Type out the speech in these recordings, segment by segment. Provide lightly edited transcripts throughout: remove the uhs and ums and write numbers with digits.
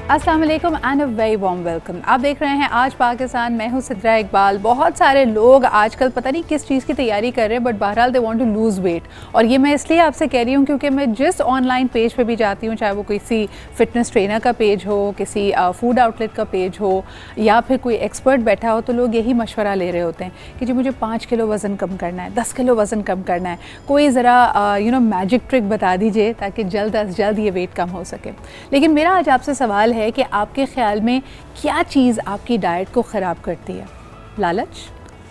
अस्सलाम वालेकुम and a very warm welcome. आप देख रहे हैं आज पाकिस्तान। मैं हूं सिद्रा इकबाल। बहुत सारे लोग आजकल पता नहीं किस चीज़ की तैयारी कर रहे हैं, बट बहरहाल they want to lose weight. और ये मैं इसलिए आपसे कह रही हूँ क्योंकि मैं जिस ऑनलाइन पेज पे भी जाती हूँ, चाहे वो किसी फ़िटनेस ट्रेनर का पेज हो, किसी फूड आउटलेट का पेज हो, या फिर कोई एक्सपर्ट बैठा हो, तो लोग यही मशवरा ले रहे होते हैं कि जी मुझे 5 किलो वज़न कम करना है, 10 किलो वज़न कम करना है, कोई ज़रा मैजिक ट्रिक बता दीजिए ताकि जल्द अज जल्द ये वेट कम हो सके। लेकिन मेरा आज आपसे सवाल है कि आपके ख्याल में क्या चीज़ आपकी डाइट को ख़राब करती है? लालच,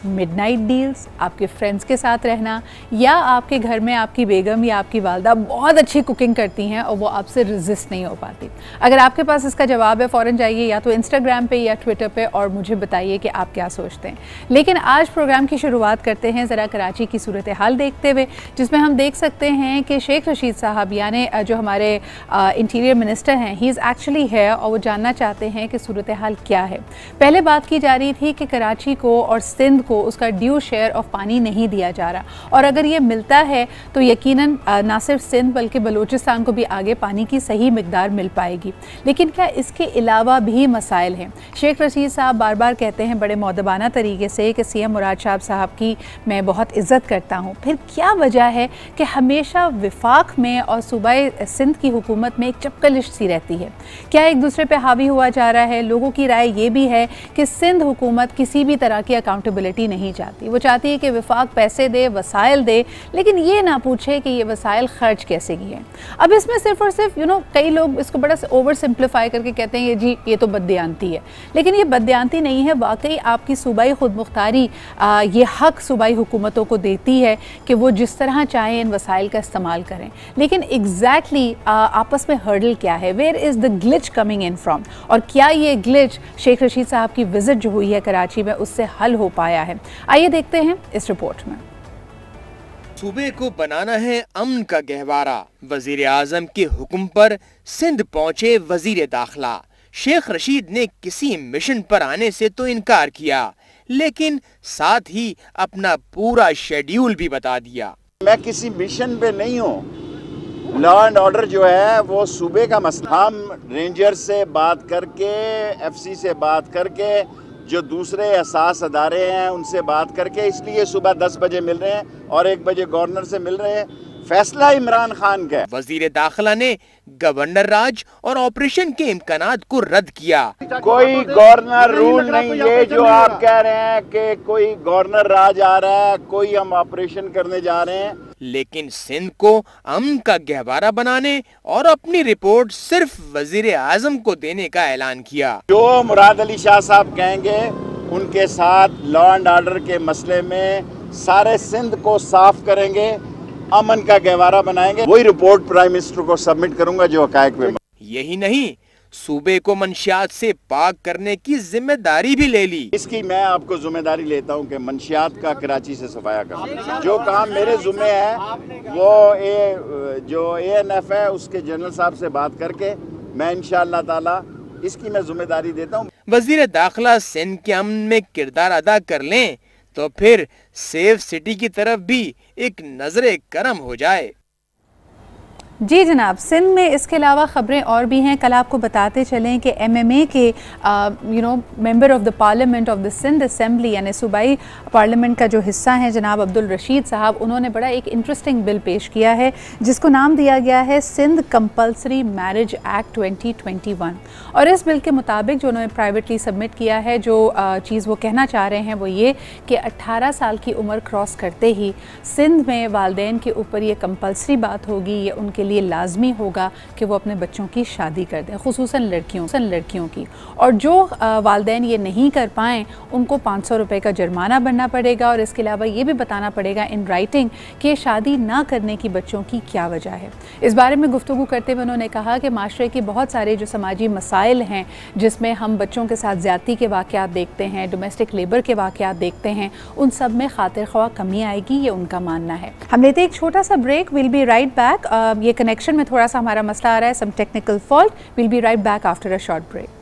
मिडनाइट डील्स, आपके फ्रेंड्स के साथ रहना, या आपके घर में आपकी बेगम या आपकी वालदा बहुत अच्छी कुकिंग करती हैं और वो आपसे रेजिस्ट नहीं हो पाती? अगर आपके पास इसका जवाब है, फ़ौरन जाइए या तो इंस्टाग्राम पे या ट्विटर पे और मुझे बताइए कि आप क्या सोचते हैं। लेकिन आज प्रोग्राम की शुरुआत करते हैं ज़रा कराची की सूरत हाल देखते हुए, जिसमें हम देख सकते हैं कि शेख रशीद साहब यानी जो हमारे इंटीरियर मिनिस्टर हैं, ही इज़ एक्चुअली है और वो जानना चाहते हैं कि सूरत हाल क्या है। पहले बात की जा रही थी कि कराची को और सिंध को उसका ड्यू शेयर ऑफ पानी नहीं दिया जा रहा, और अगर ये मिलता है तो यकीनन ना सिर्फ सिंध बल्कि बलूचिस्तान को भी आगे पानी की सही मिकदार मिल पाएगी। लेकिन क्या इसके अलावा भी मसाइल हैं? शेख रशीद साहब बार बार कहते हैं बड़े मौदबाना तरीके से कि सीएम मुराद शाह साहब की मैं बहुत इज़्ज़त करता हूँ। फिर क्या वजह है कि हमेशा विफाक में और सूबाए सिंध की हुकूमत में एक चपकलिश सी रहती है? क्या एक दूसरे पर हावी हुआ जा रहा है? लोगों की राय ये भी है कि सिंध हुकूमत किसी भी तरह की अकाउंटेबिलिटी नहीं चाहती। वो चाहती है कि विफाक पैसे दे, वसाइल दे, लेकिन ये ना पूछे कि ये वसाइल खर्च कैसे किए। अब इसमें सिर्फ और सिर्फ कई लोग इसको बड़ा ओवर सिंप्लीफाई करके कहते हैं जी ये तो बददियानती है, लेकिन ये बददियानती नहीं है। वाकई आपकी सूबाई खुद मुख्तारी ये हक सूबाई हुकूमतों को देती है कि वो जिस तरह चाहें इन वसाइल का इस्तेमाल करें। लेकिन एग्जैक्टली आपस में हर्डल क्या है? Where is the glitch coming in from? और क्या ये ग्लिच शेख रशीद साहब की विजिट जो हुई है कराची में उससे हल हो पाया है? आइए देखते हैं इस रिपोर्ट में। सूबे को बनाना है अमन का गहवारा। वजीर आजम के हुक्म पर सिंध पहुंचे वजीर दाखिला। शेख रशीद ने किसी मिशन पर आने से तो इनकार किया, लेकिन साथ ही अपना पूरा शेड्यूल भी बता दिया। मैं किसी मिशन पे नहीं हूँ। लॉ एंड ऑर्डर जो है वो सूबे का मसला। हम रेंजर से बात करके, एफसी से बात करके, जो दूसरे एहसास अदारे हैं उनसे बात करके, इसलिए सुबह 10 बजे मिल रहे हैं और 1 बजे गवर्नर से मिल रहे हैं। फैसला इमरान खान का है। वजीर दाखिला ने गवर्नर राज और ऑपरेशन के इम्कानात को रद्द किया। कोई गवर्नर रूल नहीं, ये जो आप कह रहे हैं कि कोई गवर्नर राज आ रहा है, कोई हम ऑपरेशन करने जा रहे हैं। लेकिन सिंध को अमन का गहवारा बनाने और अपनी रिपोर्ट सिर्फ वजीर आजम को देने का ऐलान किया। जो मुराद अली शाह साहब कहेंगे उनके साथ लॉ एंड ऑर्डर के मसले में सारे सिंध को साफ करेंगे, अमन का गहवारा बनाएंगे। वही रिपोर्ट प्राइम मिनिस्टर को सबमिट करूंगा जो हकायक में। यही नहीं, सूबे को मंशियात से पाक करने की जिम्मेदारी भी ले ली। इसकी मैं आपको जिम्मेदारी लेता हूं कि मंशियात का कराची से सफाया करूं। जो काम मेरे जुम्मे है वो जो ANF है उसके जनरल साहब से बात करके मैं इंशाअल्लाह ताला इसकी मैं जिम्मेदारी देता हूं। वजीर दाखिला सिंध के अमन में किरदार अदा कर लें तो फिर सेफ सिटी की तरफ भी एक नजरे करम हो जाए। जी जनाब, सिंध में इसके अलावा ख़बरें और भी हैं। कल आपको बताते चलें कि MMA के member of the parliament of the Sindh assembly यानी सूबाई पार्लियामेंट का जो हिस्सा है जनाब अब्दुल रशीद साहब, उन्होंने बड़ा एक इंटरेस्टिंग बिल पेश किया है जिसको नाम दिया गया है सिंध कंपल्सरी मैरिज एक्ट 2021। और इस बिल के मुताबिक जो उन्होंने प्राइवेटली सबमिट किया है, जो चीज़ वो कहना चाह रहे हैं वो ये कि 18 साल की उम्र क्रॉस करते ही सिंध में वालिदैन के ऊपर ये कंपल्सरी बात होगी, ये उनके लिए लाजमी होगा कि वो अपने बच्चों की शादी कर दें, खुसूसन लड़कियों की। और जो वालिदैन ये नहीं कर पाएँ उनको 500 रुपये का जुर्माना भरना पड़ेगा, और इसके अलावा ये भी बताना पड़ेगा इन राइटिंग कि शादी ना करने की बच्चों की क्या वजह है। इस बारे में गुफ्तगू करते हुए उन्होंने कहा कि माशरे के बहुत सारे जो समाजी मसाइल हैं जिसमें हम बच्चों के साथ ज़्यादती के वाक़यात देखते हैं, डोमेस्टिक लेबर के वाक़यात देखते हैं, उन सब में खातिर ख्वाह कमी आएगी, ये उनका मानना है। हम लेते एक छोटा सा break, will be right back. ये कनेक्शन में थोड़ा सा हमारा मसला आ रहा है, some technical fault. Will be right back after a short break.